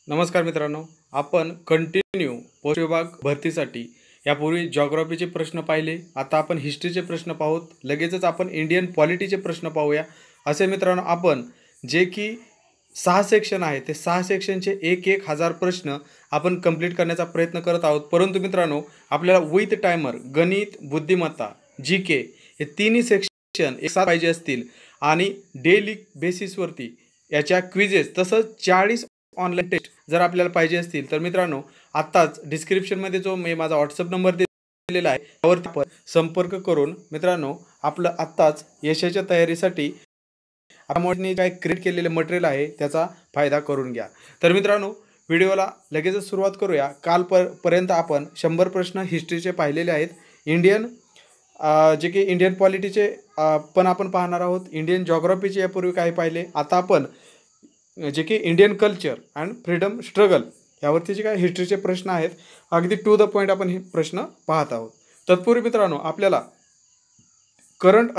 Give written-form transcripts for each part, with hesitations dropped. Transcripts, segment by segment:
नमस्कार मित्रांनो, आपण कंटिन्यू पोस्ट विभाग भरतीसाठी यापूर्वी जिओग्राफीचे प्रश्न पाहिले. आता आपण हिस्ट्रीचे प्रश्न पाहूत. लगेचच आपण इंडियन पॉलिटीचे प्रश्न पाहूया. असे मित्रांनो, आपण जे की 6 सेक्शन आहे ते 6 सेक्शनचे एक 1000 प्रश्न आपण कंप्लीट करण्याचा प्रयत्न करत आहोत. परंतु मित्रांनो, आपल्याला विथ टायमर, गणित, बुद्धिमत्ता, जी के हे तिन्ही सेक्शन एकसाथ पाहिजे असतील आणि डेली बेसिसवरती याच्या क्विजेस तसंच 40 ऑनलाईन टेस्ट जर आपल्याला पाहिजे असतील तर मित्रांनो, आत्ताच डिस्क्रिप्शनमध्ये जो मी माझा व्हॉट्सअप नंबर दिलेला आहे त्यावरती आपण संपर्क करून मित्रांनो आपलं आत्ताच यशाच्या तयारीसाठी आपण काय क्रिएट केलेले मटेरियल आहे त्याचा फायदा करून घ्या. तर मित्रांनो, व्हिडिओला लगेचच सुरुवात करूया. पर्यंत आपण 100 प्रश्न हिस्ट्रीचे पाहिलेले आहेत. जे की इंडियन पॉलिटीचे पण आपण पाहणार आहोत. इंडियन जिओग्राफीचे यापूर्वी काही पाहिले. आता आपण जे की Indian culture and freedom struggle यावरती जे काही हिस्ट्रीचे प्रश्न आहेत अगदी टू द पॉईंट आपण हे प्रश्न पाहत आहोत. तत्पूर्वी मित्रांनो, आपल्याला करंट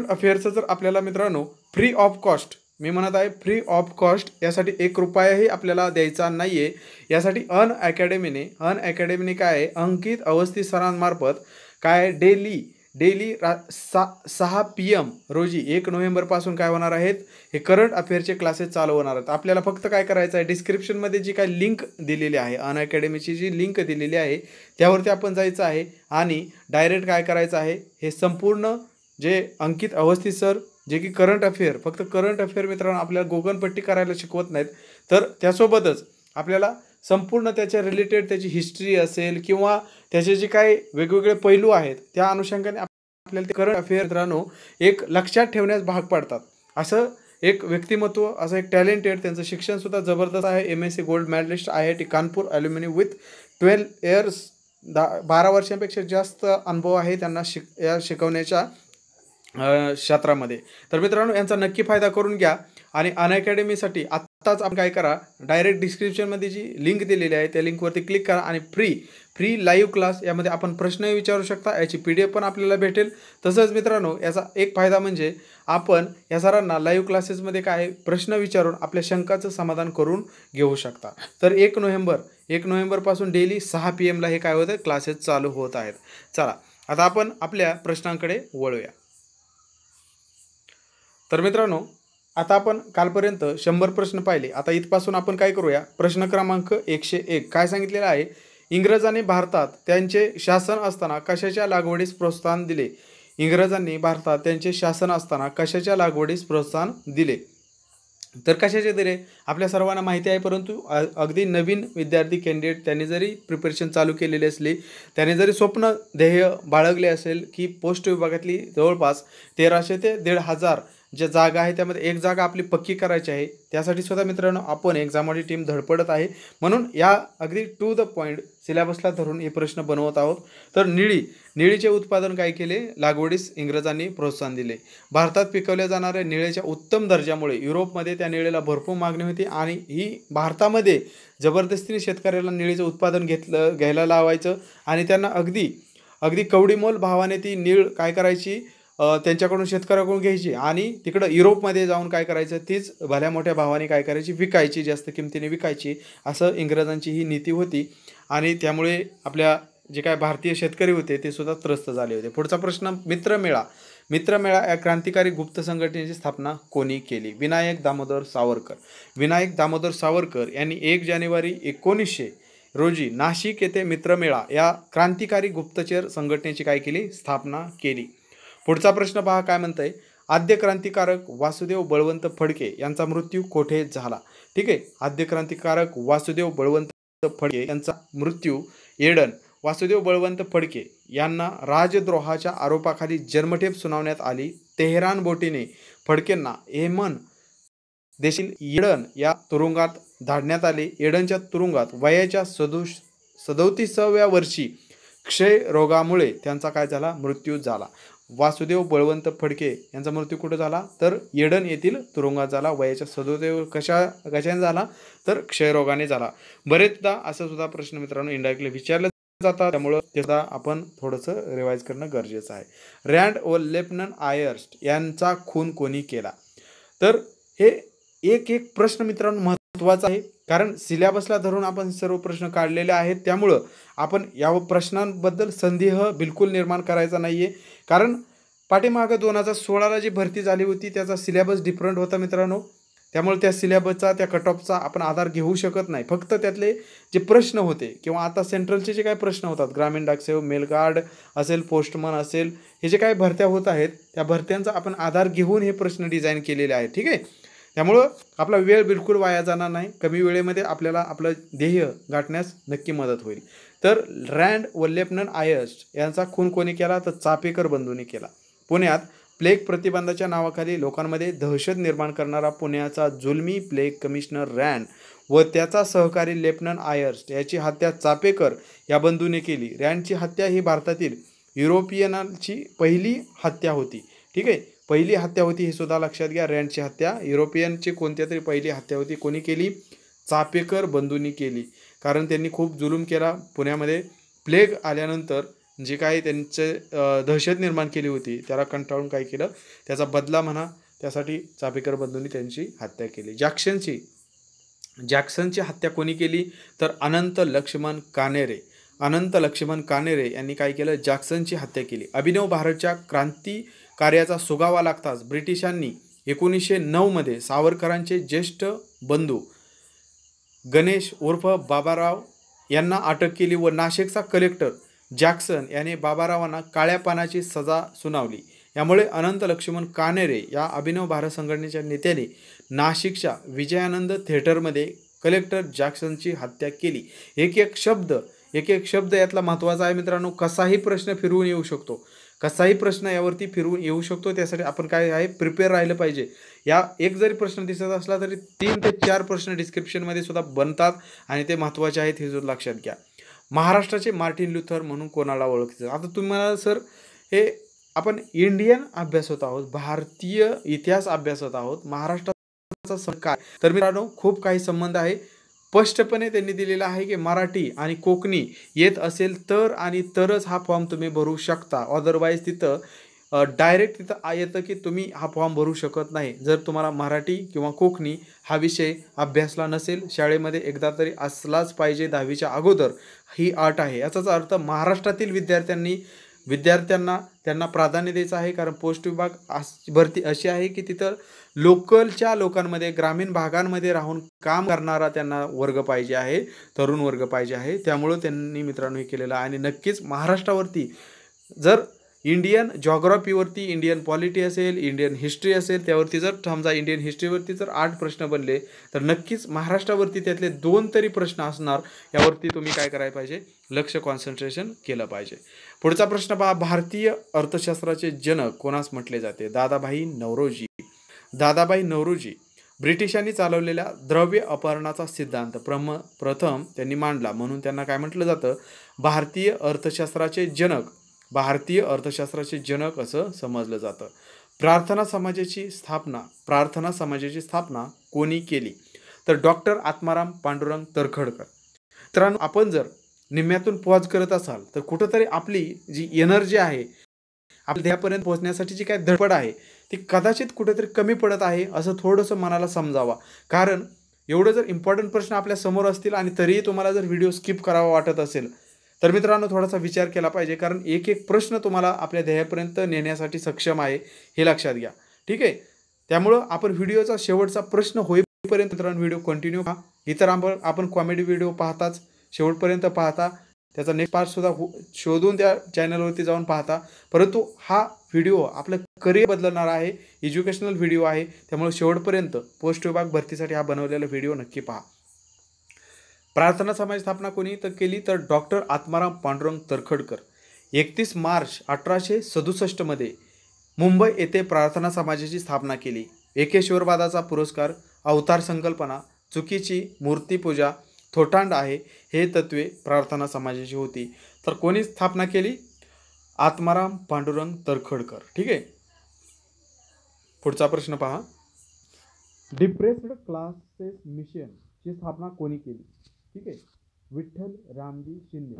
अफेअरचं जर आपल्याला मित्रांनो फ्री ऑफ कॉस्ट, मी म्हणत आहे फ्री ऑफ कॉस्ट, यासाठी 1 रुपयाही आपल्याला द्यायचा नाही आहे. यासाठी अन अकॅडमीने काय आहे, अंकित अवस्थी सरांमार्फत काय डेली 6 PM रोजी 1 नोव्हेंबरपासून काय होणार आहेत, हे करंट अफेअरचे क्लासेस चालू होणार आहेत. आपल्याला फक्त काय करायचं आहे, डिस्क्रिप्शनमध्ये जी काय लिंक दिलेली आहे, अन अकॅडमीची जी लिंक दिलेली आहे त्यावरती आपण जायचं आहे आणि डायरेक्ट काय करायचं आहे, हे संपूर्ण जे अंकित अवस्थी सर जे की फक्त करंट अफेअर मित्रांनो आपल्याला गोगनपट्टी करायला शिकवत नाहीत, तर त्यासोबतच आपल्याला संपूर्ण त्याच्या रिलेटेड त्याची हिस्ट्री असेल किंवा त्याचे जे काही वेगवेगळे पैलू आहेत त्या अनुषंगाने आपल्याला ते करंट अफेअर मित्रांनो एक लक्षात ठेवण्यास भाग पाडतात. असं एक व्यक्तिमत्व, असं एक टॅलेंटेड, त्यांचं शिक्षणसुद्धा जबरदस्त आहे. MSc gold medalist, IIT Kanpur alumni with 12 years, 12 वर्षांपेक्षा जास्त अनुभव आहे त्यांना या शिकवण्याच्या क्षेत्रामध्ये. तर मित्रांनो, यांचा नक्की फायदा करून घ्या. आणि अन अकॅडमीसाठी आत्ताच आपण काय करा, डायरेक्ट डिस्क्रिप्शनमध्ये जी लिंक दिलेली आहे त्या लिंकवरती क्लिक करा आणि फ्री लाईव्ह क्लास यामध्ये आपण प्रश्नही विचारू शकता. याची PDF पण आपल्याला भेटेल. तसंच मित्रांनो, याचा एक फायदा म्हणजे आपण या सरांना लाईव्ह क्लासेसमध्ये काय प्रश्न विचारून आपल्या शंकाचं समाधान करून घेऊ शकता. तर 1 नोव्हेंबरपासून डेली 6 PM हे काय होतं, क्लासेस चालू होत आहेत. चला, आता आपण आपल्या प्रश्नांकडे वळूया. तर मित्रांनो, आता आपण कालपर्यंत 100 प्रश्न पाहिले. आता इथपासून आपण काय करूया, प्रश्न क्रमांक 101 काय सांगितलेलं आहे, इंग्रजांनी भारतात त्यांचे शासन असताना कशाच्या लागवडीस प्रोत्साहन दिले. इंग्रजांनी भारतात त्यांचे शासन असताना कशाच्या लागवडीस प्रोत्साहन दिले. तर कशाचे दिले आपल्या सर्वांना माहिती आहे, परंतु अगदी नवीन विद्यार्थी कॅन्डिडेट त्यांनी जरी प्रिपरेशन चालू केलेली असली, त्याने जरी स्वप्न ध्येय बाळगले असेल की पोस्ट विभागातली जवळपास 1300 ते 1500 ज्या जागा आहे त्यामध्ये एक जागा आपली पक्की करायची आहे, त्यासाठी सुद्धा मित्रांनो आपण एक्झामवाली टीम धडपडत आहे. म्हणून या अगदी टू द पॉईंट सिलेबसला धरून हे प्रश्न बनवत आहोत. तर निळीचे उत्पादन काय केले, लागवडीस इंग्रजांनी प्रोत्साहन दिले. भारतात पिकवल्या जाणाऱ्या निळेच्या उत्तम दर्जामुळे युरोपमध्ये त्या निळेला भरपूर मागणी होती आणि ही भारतामध्ये जबरदस्तीने शेतकऱ्याला निळीचं उत्पादन घ्यायला लावायचं आणि त्यांना अगदी कवडीमोल भावाने ती नीळ काय करायची, त्यांच्याकडून शेतकऱ्याकडून घ्यायची आणि तिकडं युरोपमध्ये जाऊन काय करायचं, तीच भल्या मोठ्या भावाने काय करायची, विकायची, जास्त किमतीने विकायची. असं इंग्रजांची ही नीती होती आणि त्यामुळे आपल्या जे काय भारतीय शेतकरी होते ते सुद्धा त्रस्त झाले होते. पुढचा प्रश्न, मित्रमेळा या क्रांतिकारी गुप्त संघटनेची स्थापना कोणी केली. विनायक दामोदर सावरकर यांनी 1 जानेवारी 1900 रोजी नाशिक येथे मित्रमेळा या क्रांतिकारी गुप्तचर संघटनेची काय केली, स्थापना केली. पुढचा प्रश्न पहा काय म्हणतंय, आद्य क्रांतिकारक वासुदेव बळवंत फडके यांचा मृत्यू कोठे झाला. ठीक आहे, आद्य क्रांतिकारक वासुदेव बळवंत फडके यांचा मृत्यू येडन. वासुदेव बळवंत फडके यांना राजद्रोहाच्या आरोपाखाली जन्मठेप सुनावण्यात आली. तेहरान बोटीने फडकेंना येमन देशील येडन या तुरुंगात धाडण्यात आले. येडनच्या तुरुंगात वयाच्या 37व्या वर्षी क्षयरोगामुळे त्यांचा काय झाला, मृत्यू झाला. वासुदेव बळवंत फडके यांचा मृत्यू कुठे झाला, तर येडन येथील तुरुंगात झाला. वयाच्या 37 कशाने झाला, तर क्षयरोगाने झाला. बरेचदा असं सुद्धा प्रश्न मित्रांनो इंडायरेक्टली विचारले जातात, त्यामुळं ते सुद्धा आपण थोडंसं रिवाईज करणं गरजेचं आहे. रँड व लेफ्टनंट आयर्स्ट यांचा खून कोणी केला. तर हे एक प्रश्न मित्रांनो महत्त्वाचा आहे. कारण सिलेबसला धरून आपण सर्व प्रश्न काढलेले आहेत, त्यामुळं आपण या प्रश्नांबद्दल संदेह बिलकुल निर्माण करायचा नाही आहे. कारण पाठीमागं 2016ला जी भरती झाली होती त्याचा सिलेबस डिफरंट होता मित्रांनो. त्यामुळे त्या सिलेबसचा, त्या कट ऑफचा आपण आधार घेऊ शकत नाही. फक्त त्यातले जे प्रश्न होते किंवा आता सेंट्रलचे जे काही प्रश्न होतात, ग्रामीण डाकसेवक, मेल गार्ड असेल, पोस्टमन असेल, हे जे काही भरत्या होत आहेत त्या भरत्यांचा आपण आधार घेऊन हे प्रश्न डिझाईन केलेले आहेत. ठीक आहे. त्यामुळं आपला वेळ बिलकुल वाया जाणार नाही. कमी वेळेमध्ये आपल्याला आपलं ध्येय गाठण्यास नक्की मदत होईल. तर रँड व लेफ्टनंट आयस्ट यांचा खून कोणी केला? तर चापेकर बंधूंनी केला. पुण्यात प्लेग प्रतिबंधाच्या नावाखाली लोकांमध्ये दहशत निर्माण करणारा पुण्याचा जुलमी प्लेग कमिशनर रँड व त्याचा सहकारी लेफ्टनंट आयर्स्ट याची हत्या चापेकर या बंधूने केली. रँडची हत्या ही भारतातील युरोपियनांची पहिली हत्या होती. ठीक आहे, पहिली हत्या होती हे सुद्धा लक्षात घ्या. रँडची हत्या युरोपियनची कोणत्या तरी पहिली हत्या होती. कोणी केली? चापेकर बंधूंनी केली. कारण त्यांनी खूप जुलूम केला. पुण्यामध्ये प्लेग आल्यानंतर जे काही त्यांचे दहशत निर्माण केली होती त्याला कंटाळून काय केलं, त्याचा बदला म्हणा, त्यासाठी चापेकर बंधूंनी त्यांची हत्या केली. जॅक्सनची हत्या कोणी केली? तर अनंत लक्ष्मण कानेरे. अनंत लक्ष्मण कानेरे यांनी काय केलं? जॅक्सनची हत्या केली. अभिनव भारतच्या क्रांती कार्याचा सुगावा लागताच ब्रिटिशांनी 1909मध्ये सावरकरांचे ज्येष्ठ बंधू गणेश उर्फ बाबाराव यांना अटक केली व नाशिकचा कलेक्टर जॅक्सन याने बाबारावांना काळ्या पानाची सजा सुनावली. यामुळे अनंत लक्ष्मण कानेरे या अभिनव भारत संघटनेच्या नेत्याने नाशिकच्या विजयानंद थिएटरमध्ये कलेक्टर जॅक्सनची हत्या केली. एक एक शब्द यातला महत्त्वाचा आहे मित्रांनो. कसाही प्रश्न फिरवून येऊ शकतो. कसाही प्रश्न यावरती फिरवून येऊ शकतो. त्यासाठी आपण काय आहे, प्रिपेअर राहिलं पाहिजे. या एक जरी प्रश्न दिसत असला तरी 3 ते 4 प्रश्न डिस्क्रिप्शनमध्ये सुद्धा बनतात आणि ते महत्त्वाचे आहेत हे सुद्धा लक्षात घ्या. महाराष्ट्राचे मार्टिन लुथर म्हणून कोणाला ओळखतात? आता तुम्हाला सर हे आपण इंडियन अभ्यासत आहोत, भारतीय इतिहास अभ्यासत आहोत, महाराष्ट्राचा सरकार, तर मित्रांनो खूप काही संबंध आहे. स्पष्टपणे त्यांनी दिलेला आहे की मराठी आणि कोकणी येत असेल तर आणि तरच हा फॉर्म तुम्ही भरू शकता. अदरवाईज तिथं डायरेक्ट तिथं येतं की तुम्ही हा फॉर्म भरू शकत नाही जर तुम्हाला मराठी किंवा कोकणी हा विषय अभ्यासला नसेल. शाळेमध्ये एकदा तरी असलाच पाहिजे 10वीच्या अगोदर, ही अट आहे. याचाच अर्थ महाराष्ट्रातील विद्यार्थ्यांना त्यांना प्राधान्य द्यायचं आहे. कारण पोस्ट विभाग भरती अशी आहे की तिथं लोकलच्या लोकांमध्ये, ग्रामीण भागांमध्ये राहून काम करणारा त्यांना वर्ग पाहिजे आहे, तरुण वर्ग पाहिजे आहे. त्यामुळं त्यांनी मित्रांनो हे केलेलं आहे. आणि नक्कीच महाराष्ट्रावरती जर इंडियन जॉग्राफीवरती, इंडियन पॉलिटी असेल, इंडियन हिस्ट्री असेल, त्यावरती जर समजा इंडियन हिस्ट्रीवरती जर 8 प्रश्न बनले तर नक्कीच महाराष्ट्रावरती त्यातले 2 तरी प्रश्न असणार. यावरती तुम्ही काय करायला पाहिजे? लक्ष कॉन्सन्ट्रेशन केलं पाहिजे. पुढचा प्रश्न पहा. भारतीय अर्थशास्त्राचे जनक कोणास म्हटले जाते? दादाभाई नौरोजी. दादाभाई नौरोजी ब्रिटिशांनी चालवलेल्या द्रव्य अपहरणाचा सिद्धांत प्रथम त्यांनी मांडला, म्हणून त्यांना काय म्हटलं जातं? भारतीय अर्थशास्त्राचे जनक असं समजलं जातं. प्रार्थना समाजाची स्थापना कोणी केली? तर डॉक्टर आत्माराम पांडुरंग तर्खडकर. मित्रांनो आपण जर निम्म्यातून पॉज करत असाल तर कुठंतरी आपली जी एनर्जी आहे, आपल्या ध्येयापर्यंत पोहोचण्यासाठी जी काय धडपड आहे ती कदाचित कुठेतरी कमी पडत आहे असं थोडंसं मनाला समजावा. कारण एवढं जर इम्पॉर्टंट प्रश्न आपल्या समोर असतील आणि तरीही तुम्हाला जर व्हिडिओ स्किप करावा वाटत असेल तर मित्रांनो थोडासा विचार केला पाहिजे. कारण एक एक प्रश्न तुम्हाला आपल्या ध्येयापर्यंत नेण्यासाठी सक्षम आहे हे लक्षात घ्या. ठीक आहे. त्यामुळं आपण व्हिडिओचा शेवटचा प्रश्न होईपर्यंत मित्रांनो व्हिडिओ कंटिन्यू पहा. इतर आपण कॉमेडी व्हिडिओ पाहताच शेवटपर्यंत पाहता, त्याचा नेक्स्ट पार्ट सुद्धा शोधून त्या चॅनलवरती जाऊन पाहता. परंतु हा व्हिडिओ आपलं करिअर बदलणार आहे, एज्युकेशनल व्हिडिओ आहे. त्यामुळे शेवटपर्यंत पोस्ट विभाग भरतीसाठी हा बनवलेला व्हिडिओ नक्की पहा. प्रार्थना समाज स्थापना कोणी तर केली? तर डॉक्टर आत्माराम पांडुरंग तर्खडकर. 31 मार्च 1867 मध्ये मुंबई येथे प्रार्थना समाजाची स्थापना केली. एकेश्वरवादाचा पुरस्कार, अवतार संकल्पना, चुकीची मूर्तीपूजा, थोटांड आहे हे तत्वे प्रार्थना समाजाची होती. तर कोणी स्थापना केली? आत्माराम पांडुरंग तर्खडकर. ठीक आहे. पुढचा प्रश्न पहा. डिप्रेस्ड क्लासेस मिशन ची स्थापना कोणी केली? ठीक आहे. विठ्ठल रामजी शिंदे.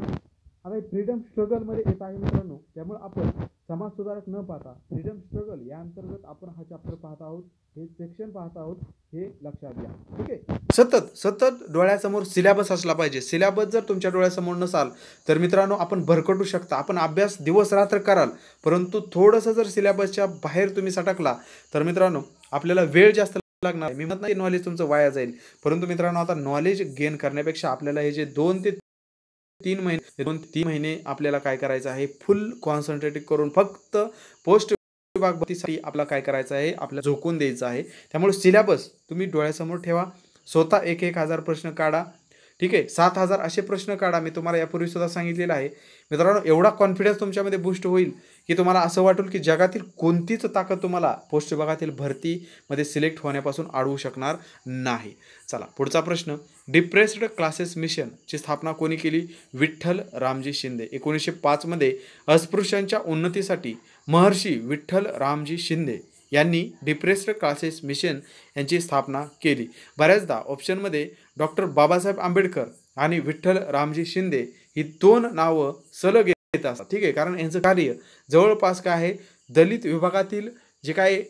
आता फ्रीडम स्ट्रगलमध्ये येत आहे मित्रांनो, त्यामुळे आपण समाजसुधारक न पाहता फ्रीडम स्ट्रगल या अंतर्गत आपण हा चॅप्टर पाहत आहोत, हे सेक्शन पाहत आहोत, हे लक्षात घ्या. ठीक आहे. सतत सतत डोळ्यासमोर सिलेबस असला पाहिजे. सिलेबस जर तुमच्या डोळ्यासमोर नसाल तर मित्रांनो आपण भरकटू शकता. आपण अभ्यास दिवस रात्र कराल, परंतु थोडंसं जर सिलेबसच्या बाहेर तुम्ही सटकला तर मित्रांनो आपल्याला वेळ जास्त लागणार. मी म्हणत नाही नॉलेज तुमचं वाया जाईल, परंतु मित्रांनो आता नॉलेज गेन करण्यापेक्षा आपल्याला हे जे 2 ते 3 महिने आपल्याला काय करायचं आहे, फुल कॉन्सन्ट्रेट करून फक्त पोस्ट विभाग भरतीसाठी आपल्याला काय करायचं आहे, आपल्याला झोकून द्यायचं आहे. त्यामुळे सिलेबस तुम्ही डोळ्यासमोर ठेवा. स्वतः 1,000 प्रश्न काढा. ठीक आहे, 7,000 असे प्रश्न काढा. मी तुम्हाला यापूर्वी सुद्धा सांगितलेलं आहे मित्रांनो. एवढा कॉन्फिडन्स तुमच्यामध्ये बूस्ट होईल की तुम्हाला असं वाटेल की जगातील कोणतीच ताकद तुम्हाला पोस्ट विभागातील भरतीमध्ये सिलेक्ट होण्यापासून अडवू शकणार नाही. चला पुढचा प्रश्न. डिप्रेस्ड क्लासेस मिशनची स्थापना कोणी केली? विठ्ठल रामजी शिंदे. 1905 मध्ये अस्पृश्यांच्या उन्नतीसाठी महर्षी विठ्ठल रामजी शिंदे यांनी डिप्रेस्ड क्लासेस मिशन यांची स्थापना केली. बऱ्याचदा ऑप्शनमध्ये डॉक्टर बाबासाहेब आंबेडकर आणि विठ्ठल रामजी शिंदे ही 2 नावं सलग येत असतात. ठीक आहे, कारण यांचं कार्य जवळपास काय आहे, दलित विभागातील जे काही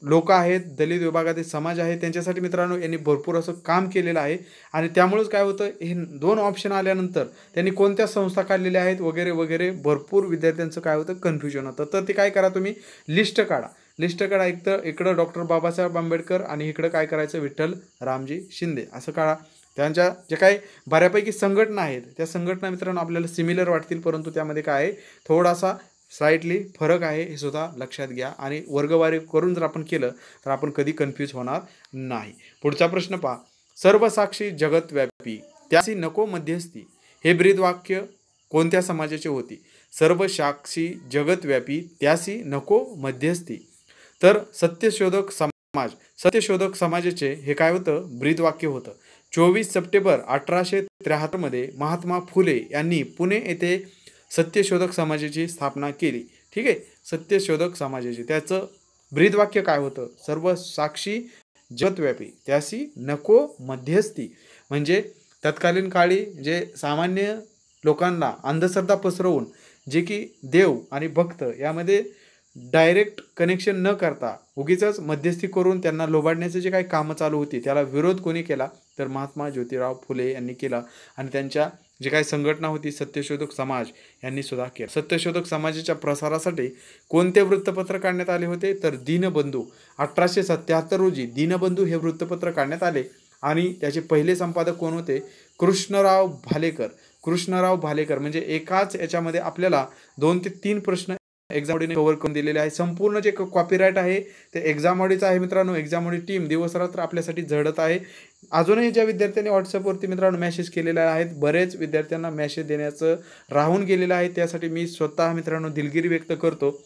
लोक आहेत, दलित विभागातील समाज आहे, त्यांच्यासाठी मित्रांनो यांनी भरपूर असं काम केलेलं आहे. आणि त्यामुळेच काय होतं, हे 2 ऑप्शन आल्यानंतर त्यांनी कोणत्या संस्था काढलेल्या आहेत वगैरे वगैरे भरपूर विद्यार्थ्यांचं काय होतं, कन्फ्युजन होतं. तर ते काय करा, तुम्ही लिस्ट काढा. इकडं डॉक्टर बाबासाहेब आंबेडकर आणि इकडं काय करायचं, विठ्ठल रामजी शिंदे असं काढा. त्यांच्या जे काही बऱ्यापैकी संघटना आहेत त्या संघटना मित्रांनो आपल्याला सिमिलर वाटतील, परंतु त्यामध्ये काय आहे, थोडासा स्लाइटली फरक आहे, हे सुद्धा लक्षात घ्या. आणि वर्गवारी करून जर आपण केलं तर आपण कधी कन्फ्यूज होणार नाही. पुढचा प्रश्न पहा. सर्वसाक्षी जगतव्यापी त्यासी नको मध्यस्थी हे ब्रीदवाक्य कोणत्या समाजाचे होते? सर्वसाक्षी जगतव्यापी त्यासी नको मध्यस्थी. तर सत्यशोधक समाजाचे हे काय होतं, ब्रीदवाक्य होतं. 24 सप्टेंबर 1873 मध्ये महात्मा फुले यांनी पुणे येथे सत्यशोधक समाजाची स्थापना केली. ठीक आहे, सत्यशोधक समाजाची त्याचं ब्रीदवाक्य काय होतं, सर्वसाक्षी जगतव्यापी त्यासी नको मध्यस्थी. म्हणजे तत्कालीन काळी जे सामान्य लोकांना अंधश्रद्धा पसरवून जे की देव आणि भक्त यामध्ये डायरेक्ट कनेक्शन न करता उगीच मध्यस्थी करून त्यांना लोबाडण्याचे जे काही कामं चालू होती, त्याला विरोध कोणी केला तर महात्मा ज्योतिराव फुले यांनी केला. आणि त्यांच्या जे काही संघटना होती सत्यशोधक समाज यांनी सुद्धा केलं. सत्यशोधक समाजाच्या प्रसारासाठी कोणते वृत्तपत्र काढण्यात आले होते तर दीनबंधू. 1877 रोजी दीनबंधू हे वृत्तपत्र काढण्यात आले आणि त्याचे पहिले संपादक कोण होते, कृष्णराव भालेकर. म्हणजे एकाच याच्यामध्ये आपल्याला 2 ते 3 प्रश्न एक्झामॉडीने कव्हर करून दिलेले आहे. संपूर्ण जे कॉपीराईट आहे ते एक्झामॉडीचं आहे मित्रांनो. एक्झामॉडी टीम दिवस रात्र आपल्यासाठी झडत आहे. अजूनही ज्या विद्यार्थ्यांनी व्हॉट्सअपवरती मित्रांनो मेसेज केलेले आहेत, बरेच विद्यार्थ्यांना मेसेज देण्याचं राहून गेलेलं आहे. त्यासाठी मी स्वतः मित्रांनो दिलगिरी व्यक्त करतो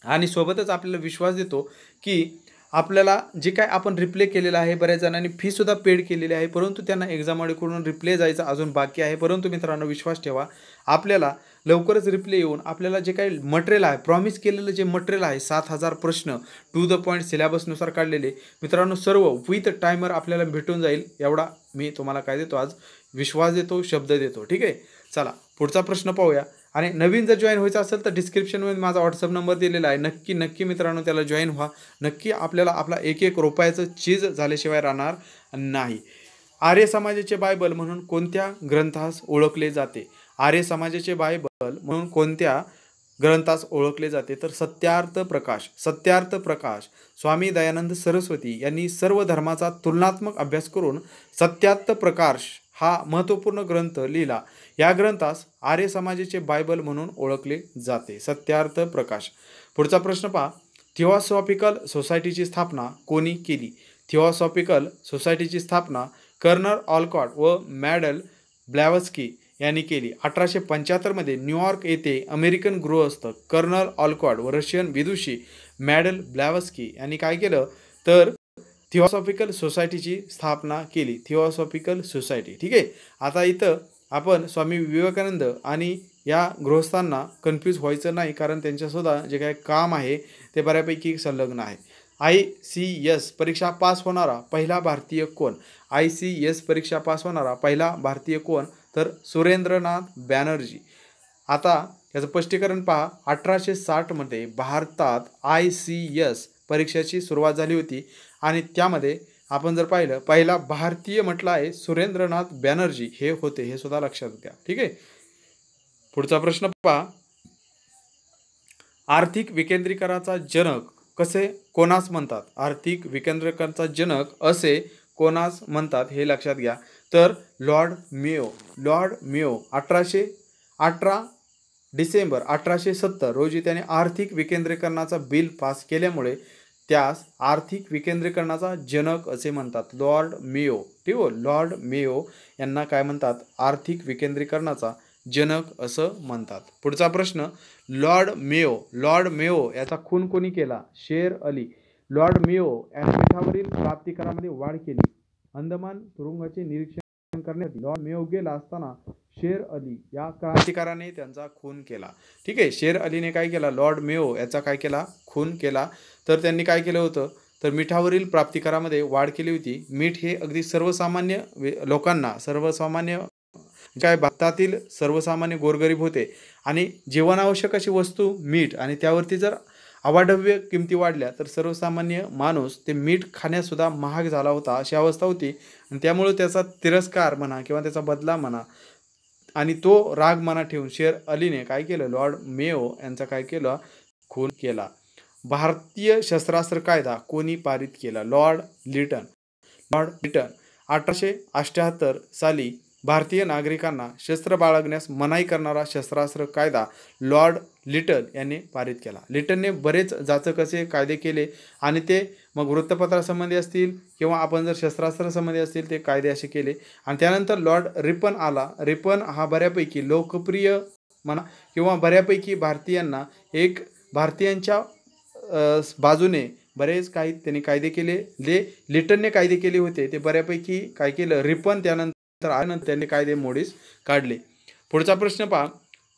आणि सोबतच आपल्याला विश्वास देतो की आपल्याला जे काय आपण रिप्ले केलेलं आहे, बऱ्याच जणांनी फीसुद्धा पेड केलेली आहे, परंतु त्यांना एक्झामॉडीकडून रिप्ले जायचं अजून बाकी आहे. परंतु मित्रांनो विश्वास ठेवा, आपल्याला लवकरच रिप्ले येऊन आपल्याला जे काही मटेरियल आहे, प्रॉमिस केलेलं जे मटेरियल आहे, 7,000 प्रश्न टू द पॉईंट सिलेबसनुसार काढलेले मित्रांनो सर्व विथ टायमर आपल्याला भेटून जाईल. एवढा मी तुम्हाला काय देतो, आज विश्वास देतो, शब्द देतो. ठीक आहे, चला पुढचा प्रश्न पाहूया. आणि नवीन जर जॉईन व्हायचं असेल तर डिस्क्रिप्शनमध्ये माझा व्हॉट्सअप नंबर दिलेला आहे. नक्की मित्रांनो त्याला जॉईन व्हा. नक्की आपल्याला आपला 1-1 रुपयाचं चीज झाल्याशिवाय राहणार नाही. आर्य समाजाचे बायबल म्हणून कोणत्या ग्रंथास ओळखले जाते? आर्य समाजाचे बायबल म्हणून कोणत्या ग्रंथास ओळखले जाते तर सत्यार्थ प्रकाश. स्वामी दयानंद सरस्वती यांनी सर्व धर्माचा तुलनात्मक अभ्यास करून सत्यार्थ प्रकाश हा महत्त्वपूर्ण ग्रंथ लिहिला. या ग्रंथास आर्य समाजाचे बायबल म्हणून ओळखले जाते. सत्यार्थ प्रकाश. पुढचा प्रश्न पहा. थिओसॉफिकल सोसायटीची स्थापना कोणी केली? थिओसॉफिकल सोसायटीची स्थापना कर्नल ऑलकॉट व मॅडल ब्लॅवस्की यांनी केली. 1875 मध्ये न्यूयॉर्क येथे अमेरिकन गृहस्थ कर्नल ऑलकॉट व रशियन विदुषी मॅडल ब्लॅवस्की यांनी काय केलं तर थिओसॉफिकल सोसायटीची स्थापना केली. Theosophical society. ठीक आहे, आता इथं आपण स्वामी विवेकानंद आणि या गृहस्थांना कन्फ्यूज व्हायचं नाही, कारण त्यांच्यासुद्धा जे काही काम आहे ते बऱ्यापैकी संलग्न आहे. ICS परीक्षा पास होणारा पहिला भारतीय कोण? ICS परीक्षा पास होणारा पहिला भारतीय कोण तर सुरेंद्रनाथ बॅनर्जी. आता याचं स्पष्टीकरण पहा. 1860 मध्ये भारतात ICS परीक्षेची सुरुवात झाली होती आणि त्यामध्ये आपण जर पाहिलं, पहिला भारतीय म्हटलं आहे सुरेंद्रनाथ बॅनर्जी हे होते, हे सुद्धा लक्षात घ्या. ठीक आहे. पुढचा प्रश्न पहा, आर्थिक विकेंद्रीकरणाचा जनक कसे कोणास म्हणतात? आर्थिक विकेंद्रीकरणाचा जनक असे कोणास म्हणतात हे लक्षात घ्या. तर Lord Mayo. Lord Mayo 18 December 1870 रोजी त्याने आर्थिक विकेंद्रीकरणाचा बिल पास केल्यामुळे त्यास आर्थिक विकेंद्रीकरणाचा जनक असे म्हणतात. Lord Mayo. ठीक आहे. लॉर्ड मेयो यांना काय म्हणतात? आर्थिक विकेंद्रीकरणाचा जनक असं म्हणतात. पुढचा प्रश्न, लॉर्ड मेयो. लॉर्ड मेयो याचा खून कोणी केला? शेर अली. लॉर्ड मेयो यांनी मिठावरील प्राप्तिकरामध्ये वाढ केली. अंदमान तुरुंगाचे निरीक्षण करण्यासाठी लॉर्ड मेयो गेला असताना शेर अली या क्रांतिकाराने त्यांचा खून केला. ठीक आहे. शेर अलीने काय केला? लॉर्ड मेयो याचा काय केला? खून केला. तर त्यांनी काय केलं होतं? तर मिठावरील प्राप्तिकरामध्ये वाढ केली होती. मीठ हे अगदी सर्वसामान्य लोकांना, सर्वसामान्य काय भारतातील सर्वसामान्य गोरगरीब होते आणि जीवनावश्यक अशी वस्तू मीठ, आणि त्यावरती जर अवाढव्य किमती वाढल्या तर सर्वसामान्य माणूस ते मीठ खाण्यासुद्धा महाग झाला होता, अशी अवस्था होती. आणि त्यामुळे त्याचा तिरस्कार म्हणा किंवा त्याचा बदला म्हणा आणि तो राग मनात ठेवून शेर अलीने काय केलं? लॉर्ड मेयो यांचा काय केलं? खून केला. भारतीय शस्त्रास्त्र कायदा कोणी पारित केला? Lord Lytton. लॉर्ड लिटन 1878 साली भारतीय नागरिकांना शस्त्र बाळगण्यास मनाई करणारा शस्त्रास्त्र कायदा लॉर्ड लिटन यांनी पारित केला. लिटनने बरेच जाचक असे कायदे केले आणि ते मग वृत्तपत्रासंबंधी असतील किंवा आपण जर शस्त्रास्त्रासंबंधी असतील ते कायदे असे केले. आणि त्यानंतर लॉर्ड रिपन आला. रिपन हा बऱ्यापैकी लोकप्रिय म्हणा किंवा बऱ्यापैकी भारतीयांना एक भारतीयांच्या बाजूने बरेच काही त्यांनी कायदे केले. जे लिटनने कायदे केले होते ते बऱ्यापैकी काय केलं? रिपन त्यानंतर त्यांनी कायदे मोडीस काढले. पुढचा प्रश्न पहा,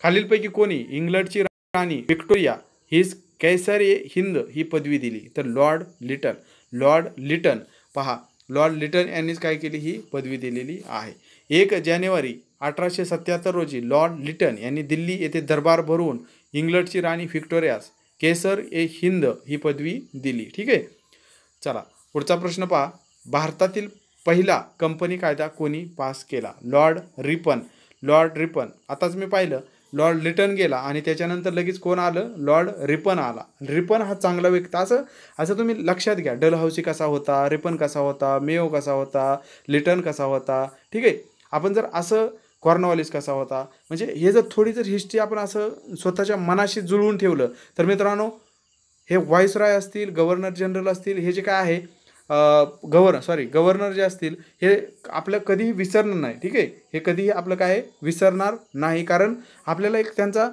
खालीलपैकी कोणी इंग्लंडची राणी व्हिक्टोरिया हिस कैसर हिंद ही पदवी दिली? तर लॉर्ड लिटन. लॉर्ड लिटन पहा, लॉर्ड लिटन यांनीच काय केली? ही पदवी दिलेली आहे. 1 जानेवारी 1877 रोजी लॉर्ड लिटन यांनी दिल्ली येथे दरबार भरवून इंग्लंडची राणी व्हिक्टोरियास कैसर ए हिंद ही पदवी दिली. ठीक आहे. चला पुढचा प्रश्न पहा, भारतातील पहिला कंपनी कायदा कोणी पास केला? Lord Ripon. Lord Ripon. आताच मी पाहिलं लॉर्ड लिटन गेला आणि त्याच्यानंतर लगेच कोण आलं? लॉर्ड रिपन आला. रिपन हा चांगला व्यक्ती. असं तुम्ही लक्षात घ्या. डलहौसी कसा होता, रिपन कसा होता, मेयो कसा होता, लिटन कसा होता. ठीक आहे. आपण जर असं कॉर्नवॉलिस कसा होता, म्हणजे हे जर थोडी जर हिस्ट्री आपण असं स्वतःच्या मनाशी जुळवून ठेवलं तर मित्रांनो, हे व्हाईसरॉय असतील, गव्हर्नर जनरल असतील, हे जे काय आहे गव्हर्नर जे असतील हे आपलं कधीही विसरणार नाही. ठीक आहे. हे कधीही आपलं काय विसरणार नाही, कारण आपल्याला एक त्यांचा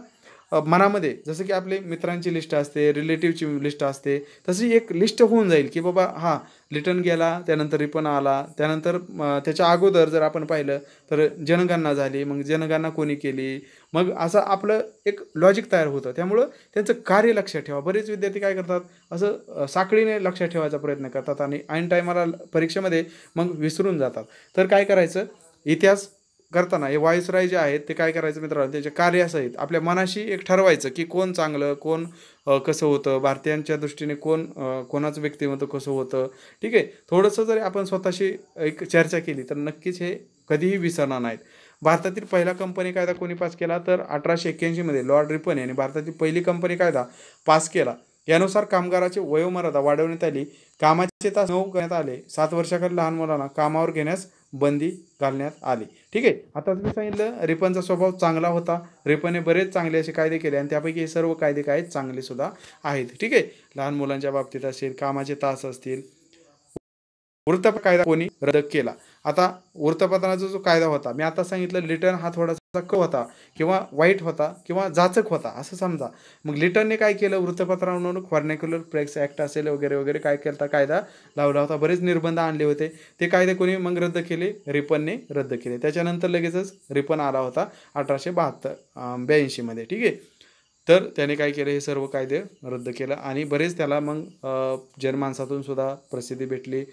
मनामध्ये जसं की आपले मित्रांची लिस्ट असते, रिलेटिव्हची लिस्ट असते, तशी एक लिस्ट होऊन जाईल की बाबा हा लिटन गेला, त्यानंतर रिपन आला, त्यानंतर त्याच्या अगोदर जर आपण पाहिलं तर जनगणना झाली, मग जनगणना कोणी केली, मग असं आपलं एक लॉजिक तयार होतं. त्यामुळं त्यांचं कार्य लक्षात ठेवा. बरेच विद्यार्थी काय करतात, असं साखळीने लक्षात ठेवायचा प्रयत्न करतात आणि ऐन टायमाला परीक्षेमध्ये मग विसरून जातात. तर काय करायचं, इतिहास करताना हे व्हाईसरॉय जे आहेत ते काय करायचं मित्रांनो, त्याच्या कार्यासहित आपल्या मनाशी एक ठरवायचं की कोण चांगलं, कोण कसं होतं, भारतीयांच्या दृष्टीने कोणाचं व्यक्तिमत्व कसं होतं. ठीक आहे. थोडंसं जरी आपण स्वतःशी एक चर्चा केली तर नक्कीच हे कधीही विसरणार नाहीत. भारतातील पहिला कंपनी कायदा कोणी पास केला? तर 1881 मध्ये लॉर्ड रिपन यांनी भारतातील पहिली कंपनी कायदा पास केला. यानुसार कामगाराची वयोमर्यादा वाढवण्यात आली, कामाचे तास 9 करण्यात आले, 7 वर्षाखालील लहान मुलांना कामावर घेण्यास बंदी घालण्यात आली. ठीक आहे. आताच मी सांगितलं रिपनचा स्वभाव चांगला होता. रिपनने बरेच चांगले असे कायदे केले आणि त्यापैकी हे सर्व कायदे काय चांगले सुद्धा आहेत. ठीक आहे. लहान मुलांच्या बाबतीत असेल, कामाचे तास असतील. वृत्तपत्र कायदा कोणी रद्द केला? आता वृत्तपत्राचा जो कायदा होता, मी आता सांगितलं लिटन हा थोडासा होता किंवा वाईट होता किंवा जाचक होता असं समजा. मग लिटनने काय केलं, वृत्तपत्रांवर व्हर्नॅक्युलर प्रेस ॲक्ट असेल वगैरे वगैरे काय केला, कायदा लावला होता, बरेच निर्बंध आणले होते. ते कायदे कोणी मग रद्द केले? रिपनने रद्द केले. त्याच्यानंतर लगेचच रिपन आला होता 1882 मध्ये. ठीक आहे. तर त्याने काय केलं, हे सर्व कायदे रद्द केलं आणि बरेच त्याला मग जनमानसातून सुद्धा प्रसिद्धी भेटली,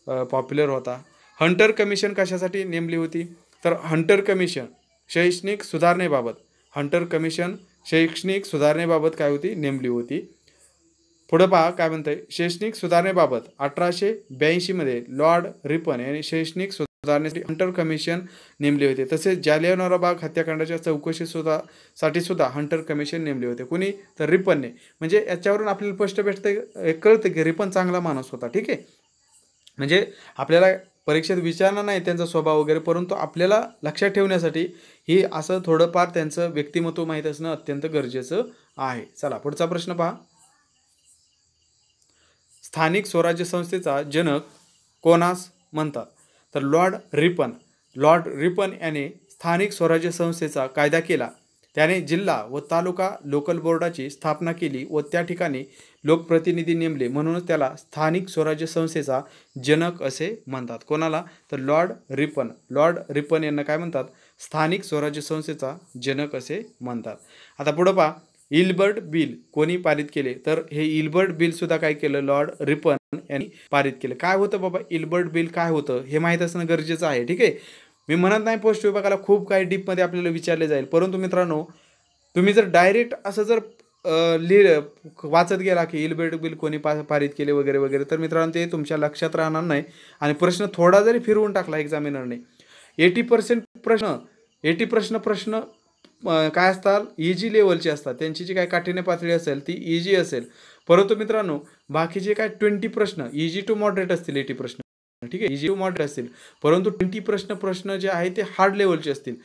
पॉप्युलर होता. हंटर कमिशन कशासाठी नेमली होती? तर हंटर कमिशन शैक्षणिक सुधारणेबाबत, हंटर कमिशन शैक्षणिक सुधारणेबाबत काय होती? नेमली होती. पुढं पहा काय म्हणतंय, शैक्षणिक सुधारणेबाबत 1882 मध्ये लॉर्ड रिपन यांनी शैक्षणिक सुधारणेसाठी हंटर कमिशन नेमले होते. तसेच जालियनवाला बाग हत्याकांडाच्या चौकशी साठी सुद्धा हंटर कमिशन नेमले होते. कुणी? तर रिपनने. म्हणजे याच्यावरून आपल्याला स्पष्ट भेटतं, कळतं की रिपन चांगला माणूस होता. ठीक आहे, म्हणजे आपल्याला परीक्षेत विचारणार नाही त्यांचा स्वभाव वगैरे, परंतु आपल्याला लक्षात ठेवण्यासाठी ही असं थोडंफार त्यांचं व्यक्तिमत्व माहीत असणं अत्यंत गरजेचं आहे. चला पुढचा प्रश्न पहा. स्थानिक स्वराज्य संस्थेचा जनक कोणास म्हणतात? तर लॉर्ड रिपन. लॉर्ड रिपन याने स्थानिक स्वराज्य संस्थेचा कायदा केला. त्याने जिल्हा व तालुका लोकल बोर्डाची स्थापना केली व त्या ठिकाणी लोकप्रतिनिधी नेमले, म्हणूनच त्याला स्थानिक स्वराज्य संस्थेचा जनक असे म्हणतात. कोणाला? तर लॉर्ड रिपन. लॉर्ड रिपन यांना काय म्हणतात? स्थानिक स्वराज्य संस्थेचा जनक असे म्हणतात. आता पुढं पहा, इल्बर्ट बिल कोणी पारित केले? तर हे इल्बर्ट बिल सुद्धा काय केलं? लॉर्ड रिपन यांनी पारित केलं. काय होतं बाबा इल्बर्ट बिल, काय होतं हे माहीत असणं गरजेचं आहे. ठीक आहे, मी म्हणत नाही पोस्ट विभागाला खूप काही डीपमध्ये आपल्याला विचारले जाईल, परंतु मित्रांनो तुम्ही जर डायरेक्ट असं जर वाचत गेला की इल्बर्ट बिल कोणी पारित केले वगैरे वगैरे, तर मित्रांनो ते तुमच्या लक्षात राहणार नाही आणि प्रश्न थोडा जरी फिरवून टाकला एक्झामिनरने, 80% प्रश्न काय असतात? इजी लेवलचे असतात. त्यांची जी काय काठीण्य पातळी असेल ती इजी असेल, परंतु मित्रांनो बाकीचे काय 20 प्रश्न इजी टू मॉडरेट असतील. 80 प्रश्न ठीक आहे इजी टू मॉडरेट असतील, परंतु 20 प्रश्न जे आहे ते हार्ड लेवलचे असतील.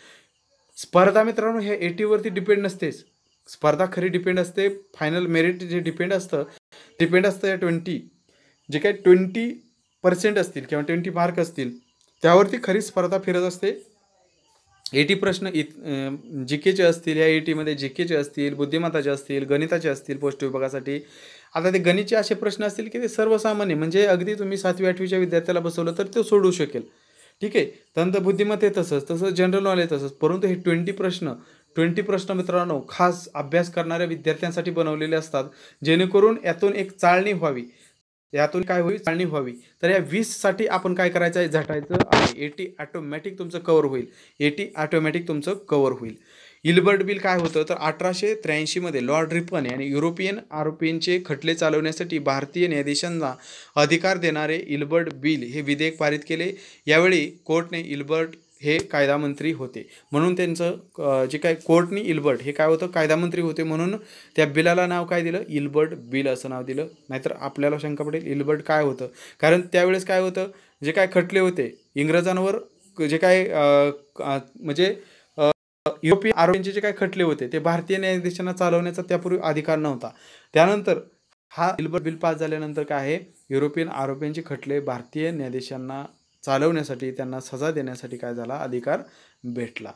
स्पर्धा मित्रांनो ह्या 80 वरती डिपेंड नसतेच. स्पर्धा खरी डिपेंड असते, फायनल मेरिट जे डिपेंड असतं या 20 जे काही 20% असतील किंवा 20 मार्क असतील त्यावरती खरी स्पर्धा फिरत असते. 80 प्रश्न जीकेचे असतील, या 80मध्ये जीकेचे असतील, बुद्धिमत्ताचे असतील, गणिताचे असतील पोस्ट विभागासाठी. आता ते गणितचे असे प्रश्न असतील की ते सर्वसामान्य, म्हणजे अगदी तुम्ही 7वी-8वीच्या विद्यार्थ्याला बसवलं तर तो सोडू शकेल. ठीक आहे, तंत्र बुद्धिमत्ता तसंच जनरल नॉलेज तसंच, परंतु हे 20 प्रश्न मित्रांनो खास अभ्यास करणाऱ्या विद्यार्थ्यांसाठी बनवलेले असतात, जेणेकरून यातून एक चाळणी व्हावी. यातून काय होईल? चाळणी व्हावी. तर या 20साठी आपण काय करायचं आहे? झटायचं आहे. 80 ऑटोमॅटिक तुमचं कव्हर होईल. 80 ऑटोमॅटिक तुमचं कव्हर होईल. इल्बर्ट बिल काय होतं? तर 1883 मध्ये लॉर्ड रिपन यांनी युरोपियन आरोपींचे खटले चालवण्यासाठी भारतीय न्यायाधीशांना अधिकार देणारे इल्बर्ट बिल हे विधेयक पारित केले. यावेळी कोर्टने इल्बर्ट हे कायदामंत्री होते, म्हणून त्यांचं जे काय कोर्टनी इल्बर्ट हे काय होतं? कायदामंत्री होते, म्हणून त्या बिलाला नाव काय दिलं? इल्बर्ट बिल असं नाव दिलं. नाहीतर आपल्याला शंका पडेल इल्बर्ट काय होतं, कारण त्यावेळेस काय होतं? जे काय खटले होते इंग्रजांवर, जे काय म्हणजे युरोपियन आरोपींचे जे काही खटले होते ते भारतीय न्यायाधीशांना चालवण्याचा त्यापूर्वी अधिकार नव्हता. त्यानंतर हा इल्बर्ट बिल पास झाल्यानंतर काय आहे? युरोपियन आरोपींचे खटले भारतीय न्यायाधीशांना चालवण्यासाठी, त्यांना सजा देण्यासाठी काय झाला? अधिकार भेटला.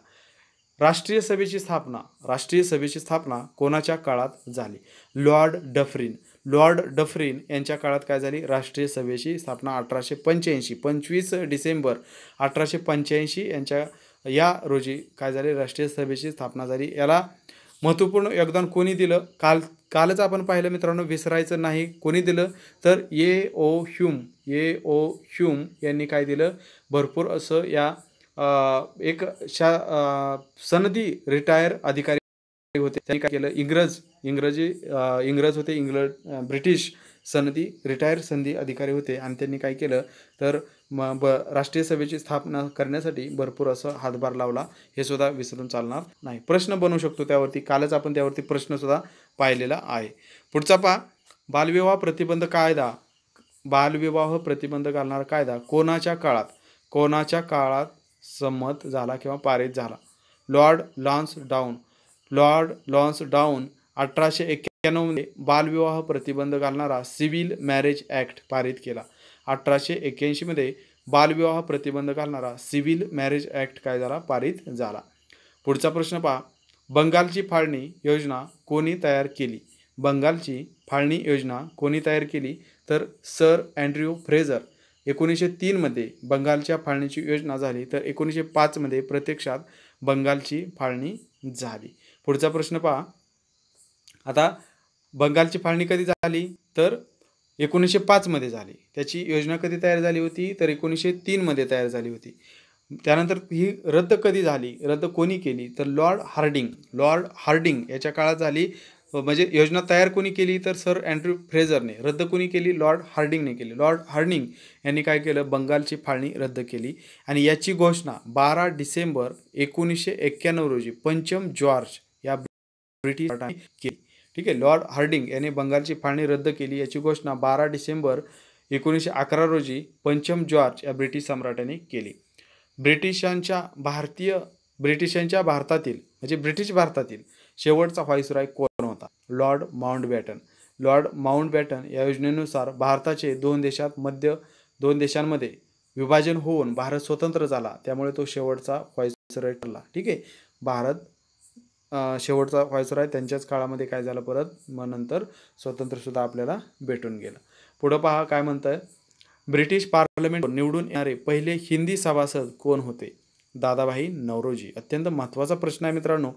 राष्ट्रीय सभेची स्थापना कोणाच्या काळात झाली? Lord Dufferin. लॉर्ड डफरिन यांच्या काळात काय झाली? राष्ट्रीय सभेची स्थापना 1885 25 डिसेंबर 1885 या रोजी काय झाले? राष्ट्रीय सभेची स्थापना झाली. याला महत्त्वपूर्ण योगदान कोणी दिलं? कालच आपण पाहिलं मित्रांनो, विसरायचं नाही. कोणी दिलं? तर ए ओ ह्यूम यांनी काय दिलं? भरपूर असं या एक सनदी रिटायर अधिकारी होते, त्यांनी काय केलं? इंग्रज होते, ब्रिटिश सनदी रिटायर संधी अधिकारी होते, आणि त्यांनी काय केलं? तर राष्ट्रीय सभेची स्थापना करण्यासाठी भरपूर असं हातभार लावला. हे सुद्धा विसरून चालणार नाही. प्रश्न बनवू शकतो त्यावरती, कालच आपण त्यावरती प्रश्न सुद्धा पाहिलेला आहे. पुढचा पहा, बालविवाह प्रतिबंध घालणारा कायदा कोणाच्या काळात संमत झाला किंवा पारित झाला? लॉर्ड लॉन्सडाऊन 1891 मध्ये बालविवाह प्रतिबंध घालणारा सिव्हिल मॅरेज ॲक्ट पारित केला. 1881 मध्ये बालविवाह प्रतिबंध घालणारा सिव्हिल मॅरेज ॲक्ट काय झाला? पारित झाला. पुढचा प्रश्न पहा, बंगालची फाळणी योजना कोणी तयार केली? बंगालची फाळणी योजना कोणी तयार केली? तर सर अँड्र्यू फ्रेझर. 1903 मध्ये बंगालच्या फाळणीची योजना झाली, तर 1905 मध्ये प्रत्यक्षात बंगालची फाळणी झाली. पुढचा प्रश्न पहा, आता बंगालची फाळणी कधी झाली? तर 1905 मध्ये झाली. त्याची योजना कधी तयार झाली होती? तर 1903 मध्ये तयार झाली होती. त्यानंतर ही रद्द कधी झाली? रद्द कोणी केली? तर लॉर्ड हार्डिंग याच्या काळात झाली. म्हणजे योजना तयार कोणी केली तर सर अँड्र्यू फ्रेझरने, रद्द कोणी केली लॉर्ड हार्डिंगने केली. लॉर्ड हार्डिंग यांनी काय केलं, बंगालची फाळणी रद्द केली आणि याची घोषणा 12 डिसेंबर 1991 रोजी पंचम जॉर्ज या ब्रिटिश केली. ठीक आहे, लॉर्ड हार्डिंग यांनी बंगालची फाळणी रद्द केली याची घोषणा 12 डिसेंबर 1911 रोजी पंचम जॉर्ज या ब्रिटिश सम्राटाने केली. ब्रिटिशांच्या भारतातील म्हणजे ब्रिटिश भारतातील शेवटचा व्हाईसरॉय कोण होता? Lord Mountbatten. लॉर्ड माउंटबॅटन या योजनेनुसार भारताचे दोन देशांमध्ये विभाजन होऊन भारत स्वतंत्र झाला, त्यामुळे तो शेवटचा व्हाईसरॉय ठरला. ठीक आहे, भारत शेवटचा व्हाईसरॉय त्यांच्याच काळामध्ये काय झालं, परत मग नंतर स्वतंत्रसुद्धा आपल्याला भेटून गेलं. पुढं पहा काय म्हणतं, ब्रिटिश पार्लमेंट निवडून येणारे पहिले हिंदी सभासद कोण होते? दादाभाई नौरोजी. अत्यंत महत्त्वाचा प्रश्न आहे मित्रांनो.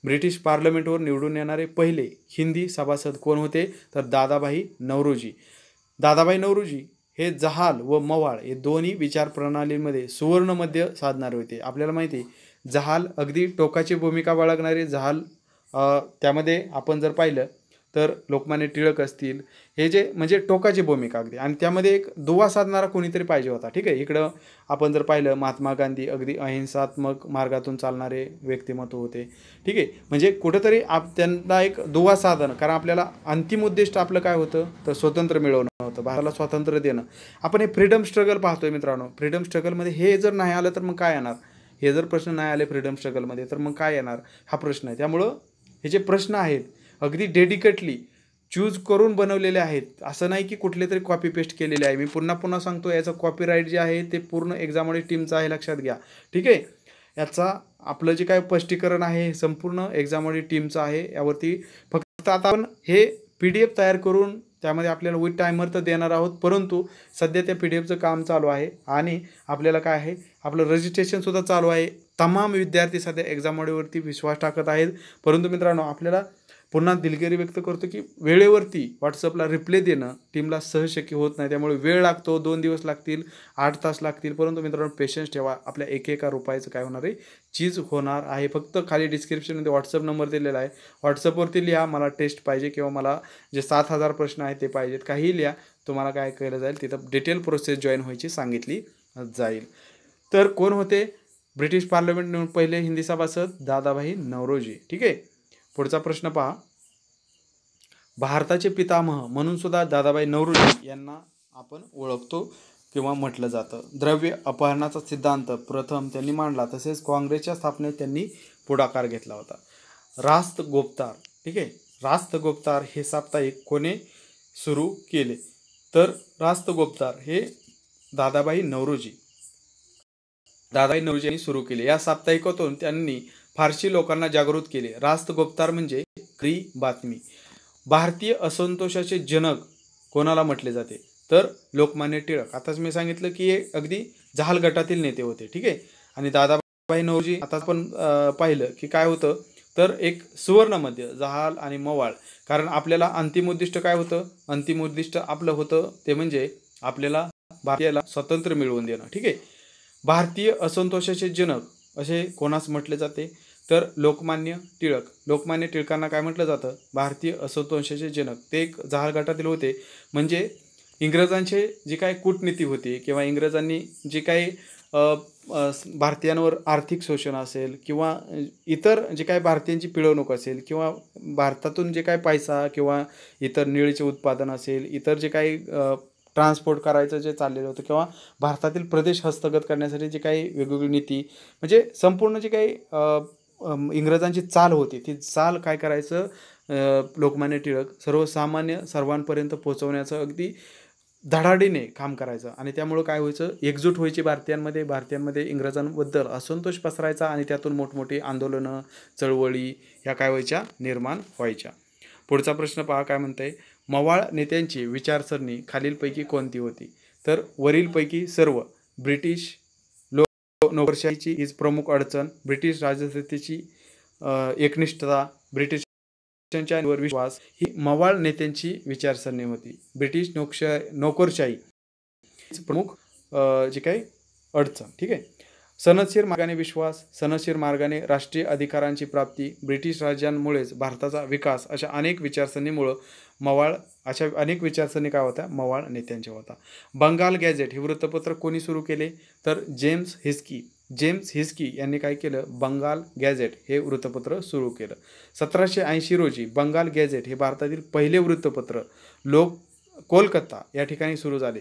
ब्रिटिश पार्लमेंटवर निवडून येणारे पहिले हिंदी सभासद कोण होते? तर दादाभाई नौरोजी. दादाभाई नौरोजी हे जहाल व मवाळ हे दोन्ही विचारप्रणालीमध्ये सुवर्ण मध्य साधणारे होते. आपल्याला माहिती आहे जहाल अगदी टोकाची भूमिका बाळगणारे जहाल, त्यामध्ये आपण जर पाहिलं तर लोकमान्य टिळक असतील, हे जे म्हणजे टोकाची भूमिका अगदी, आणि त्यामध्ये एक दुवा साधणारा कोणीतरी पाहिजे होता. ठीक आहे, इकडं आपण जर पाहिलं महात्मा गांधी अगदी अहिंसात्मक मार्गातून चालणारे व्यक्तिमत्व होते. ठीक आहे, म्हणजे कुठंतरी त्यांना एक दुवा साधणं, कारण आपल्याला अंतिम उद्दिष्ट आपलं काय होतं तर स्वतंत्र मिळवणं होतं, भारताला स्वातंत्र्य देणं. आपण हे फ्रीडम स्ट्रगल पाहतोय मित्रांनो. फ्रीडम स्ट्रगलमध्ये हे जर नाही आलं तर मग काय येणार? हे जर प्रश्न नाही आले फ्रीडम स्ट्रगलमध्ये तर मग काय येणार, हा प्रश्न आहे. त्यामुळं हे जे प्रश्न आहेत अगदी डेडिकेटली चूज करून बनवलेले आहेत, असं नाही की कुठले तरी कॉपी पेस्ट केलेले आहे. मी पुन्हा पुन्हा सांगतो, याचं कॉपीराईट जे आहे ते पूर्ण एक्झामवाली टीमचं आहे, लक्षात घ्या. ठीक आहे, याचा आपलं जे काय स्पष्टीकरण आहे संपूर्ण एक्झामवाली टीमचं आहे. यावरती फक्त आता आपण हे PDF तयार करून त्यामध्ये आपल्याला विथ टायमर तर देणार आहोत, परंतु सध्या त्या PDFचं काम चालू आहे आणि आपल्याला काय आहे आपलं रजिस्ट्रेशनसुद्धा चालू आहे. तमाम विद्यार्थी सध्या एक्झामवरती विश्वास टाकत आहेत, परंतु मित्रांनो आपल्याला पुन्हा दिलगिरी व्यक्त करतो की वेळेवरती व्हॉट्सअपला रिप्लाय देणं टीमला सहज शक्य होत नाही. त्यामुळे वेळ लागतो, 2 दिवस लागतील, 8 तास लागतील, परंतु मित्रांनो पेशन्स ठेवा. आपल्या एका रुपयाचं काय होणार आहे, चीज होणार आहे. फक्त खाली डिस्क्रिप्शनमध्ये व्हॉट्सअप नंबर दिलेला आहे, व्हॉट्सअपवरती लिहा मला टेस्ट पाहिजे किंवा मला जे 7,000 प्रश्न आहेत ते पाहिजेत, काहीही लिहा. तुम्हाला काय केलं जाईल तिथं डिटेल प्रोसेस जॉईन व्हायची सांगितली जाईल. तर कोण होते ब्रिटिश पार्लमेंट निवडून पहिले हिंदी सभासद? दादाभाई नौरोजी. ठीक आहे, पुढचा प्रश्न पहा. भारताचे पितामह म्हणून सुद्धा दादाभाई नौरोजी यांना आपण ओळखतो किंवा म्हटलं जातं. द्रव्य अपहरणाचा सिद्धांत प्रथम त्यांनी मांडला, तसेच काँग्रेसच्या स्थापनेत त्यांनी पुढाकार घेतला होता. रास्त गोपतार. ठीक आहे, रास्त गोपतार हे साप्ताहिक कोणी सुरू केले? तर रास्त गोपतार हे दादाभाई नौरोजी यांनी सुरू केले. या साप्ताहिकातून त्यांनी फारसी लोकांना जागृत केले. रास्त गोपतार म्हणजे खरी बातमी. भारतीय असंतोषाचे जनक कोणाला म्हटले जाते? तर लोकमान्य टिळक. आताच मी सांगितलं की हे अगदी जहाल गटातील नेते होते. ठीक आहे, आणि दादाभाई नौरोजी आता आपण पाहिलं की काय होतं तर एक सुवर्ण मध्य जहाल आणि मवाळ. कारण आपल्याला अंतिम उद्दिष्ट काय होतं? अंतिम उद्दिष्ट आपलं होतं ते म्हणजे आपल्याला भारतीयाला स्वातंत्र्य मिळवून देणं. ठीक आहे, भारतीय असंतोषाचे जनक असे कोणास म्हटले जाते? तर लोकमान्य टिळक. लोकमान्य टिळकांना काय म्हटलं जातं? भारतीय असंतोषाचे जनक. ते एक जहाल गटातील होते. म्हणजे इंग्रजांचे जी काही कूटनीती होती किंवा इंग्रजांनी जे काही भारतीयांवर आर्थिक शोषण असेल किंवा इतर जे काही भारतीयांची पिळवणूक असेल किंवा भारतातून जे काही पैसा किंवा इतर निळीचे उत्पादन असेल, इतर जे काही ट्रान्सपोर्ट करायचं जे चाललेलं होतं किंवा भारतातील प्रदेश हस्तगत करण्यासाठी जी काही वेगवेगळी नीती, म्हणजे संपूर्ण जी काही इंग्रजांची चाल होती ती चाल काय करायचं लोकमान्य टिळक सर्वसामान्य सर्वांपर्यंत पोहोचवण्याचं अगदी धडाडीने काम करायचं. आणि त्यामुळं काय व्हायचं, एकजूट व्हायची भारतीयांमध्ये इंग्रजांबद्दल असंतोष पसरायचा आणि त्यातून मोठमोठी आंदोलनं चळवळी ह्या काय व्हायच्या निर्माण व्हायच्या. पुढचा प्रश्न पहा काय म्हणतंय. मवाळ नेत्यांची विचारसरणी खालीलपैकी कोणती होती? तर वरीलपैकी सर्व. ब्रिटिश नोकरशाहीची हीच प्रमुख अडचण, ब्रिटिश राजसत्तेची एकनिष्ठता, ब्रिटिशांच्यावर विश्वास ही मवाळ नेत्यांची विचारसरणी होती. ब्रिटिश नोकरशाही प्रमुख जी काही अडचण. ठीक आहे, सनदशीर मार्गाने विश्वास, सनदशीर मार्गाने राष्ट्रीय अधिकारांची प्राप्ती, ब्रिटिश राज्यांमुळेच भारताचा विकास अशा अनेक विचारसरणीमुळं अशा अनेक विचारसरणी काय होत्या, मवाळ नेत्यांच्या होता. बंगाल गॅझेट हे वृत्तपत्र कोणी सुरू केले, तर जेम्स हिस्की यांनी काय केलं, बंगाल गॅझेट हे वृत्तपत्र सुरू केलं. 1780 रोजी बंगाल गॅझेट हे भारतातील पहिले वृत्तपत्र कोलकाता या ठिकाणी सुरू झाले.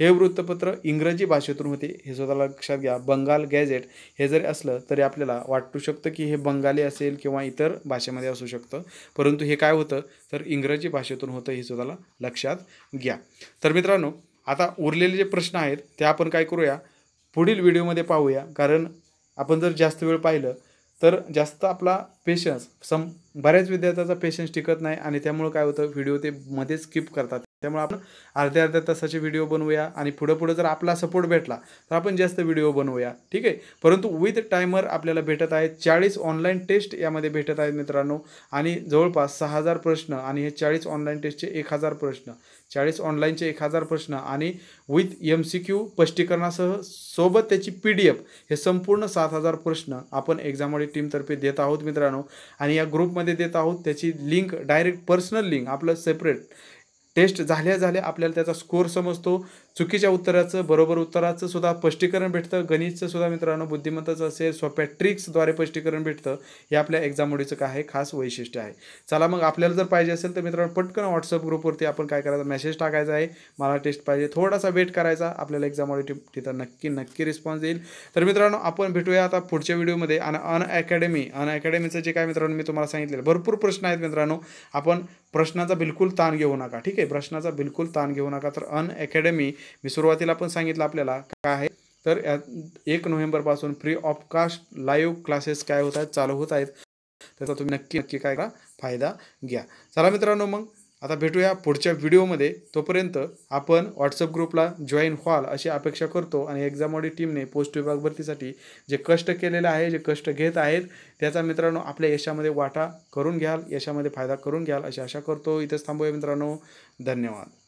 हे वृत्तपत्र इंग्रजी भाषेतून होते, हे स्वतःला लक्षात घ्या. बंगाल गॅझेट हे जरी असलं तरी आपल्याला वाटू शकतं की हे बंगाली असेल किंवा इतर भाषेमध्ये असू शकतं, परंतु हे काय होतं तर इंग्रजी भाषेतून होतं, हे स्वतःला लक्षात घ्या. तर मित्रांनो, आता उरलेले जे प्रश्न आहेत ते आपण काय करूया, पुढील व्हिडिओमध्ये पाहूया. कारण आपण जर जास्त वेळ पाहिलं तर जास्त आपला पेशन्स बऱ्याच विद्यार्थ्याचा पेशन्स टिकत नाही आणि त्यामुळे काय होतं, व्हिडिओ ते मध्येच स्किप करतात. त्यामुळे आपण अर्ध्या तासाचे व्हिडिओ बनवूया आणि पुढं जर आपला सपोर्ट भेटला तर आपण जास्त व्हिडिओ बनवूया, ठीक आहे. परंतु विथ टायमर आपल्याला भेटत आहेत, 40 ऑनलाईन टेस्ट यामध्ये भेटत आहेत मित्रांनो, आणि जवळपास 6000 प्रश्न, आणि हे 40 ऑनलाईन टेस्टचे 1000 प्रश्न, 40 ऑनलाईनचे 1000 प्रश्न आणि विथ MCQ स्पष्टीकरणासह सोबत त्याची PDF, हे संपूर्ण 7000 प्रश्न आपण एक्झामवाडी टीमतर्फे देत आहोत मित्रांनो. आणि या ग्रुपमध्ये देत आहोत. त्याची लिंक डायरेक्ट पर्सनल लिंक आपलं सेपरेट टेस्ट झाल्या आपल्याला त्याचा स्कोअर समजतो. चुकीच्या उत्तराचं बरोबर उत्तराचं सुद्धा स्पष्टीकरण भेटतं. गणितचं सुद्धा मित्रांनो बुद्धिमत्ताचं असेल सोप्या ट्रिक्सद्वारे स्पष्टीकरण भेटतं. हे आपल्या एक्झामवाडीचं काय आहे, खास वैशिष्ट्य आहे. चला मग, आपल्याला जर पाहिजे असेल तर मित्रांनो पटकन व्हॉट्सअप ग्रुपवरती आपण काय करायचं, मेसेज टाकायचा आहे, मला टेस्ट पाहिजे. थोडासा वेट करायचा, आपल्याला एक्झामवाडी तिथं नक्की रिस्पॉन्स येईल. तर मित्रांनो, आपण भेटूया आता पुढच्या व्हिडिओमध्ये. आणि अनअकॅडमीचं जे काय मित्रांनो मी तुम्हाला सांगितलेलं भरपूर प्रश्न आहेत मित्रांनो. आपण प्रश्नाचा बिलकुल ताण घेऊ नका, ठीक आहे. प्रश्नाचा बिलकुल ताण घेऊ नका. तर अनअकॅडमी मी सुरुवातीला पण सांगितलं आपल्याला काय आहे, तर 1 नोव्हेंबरपासून free of cost live classes काय होत आहेत, चालू होत आहेत. त्याचा तुम्ही नक्की काय करा, फायदा घ्या. चला मित्रांनो, मग आता भेटूया पुढच्या व्हिडिओमध्ये. तोपर्यंत आपण व्हॉट्सअप ग्रुपला जॉईन व्हाल अशी अपेक्षा करतो. आणि एक्झामवाडी टीमने पोस्ट विभाग भरतीसाठी जे कष्ट केलेले आहे, जे कष्ट घेत आहेत, त्याचा मित्रांनो आपल्या यशामध्ये वाटा करून घ्याल, यशामध्ये फायदा करून घ्याल अशी आशा करतो. इथेच थांबूया मित्रांनो. धन्यवाद.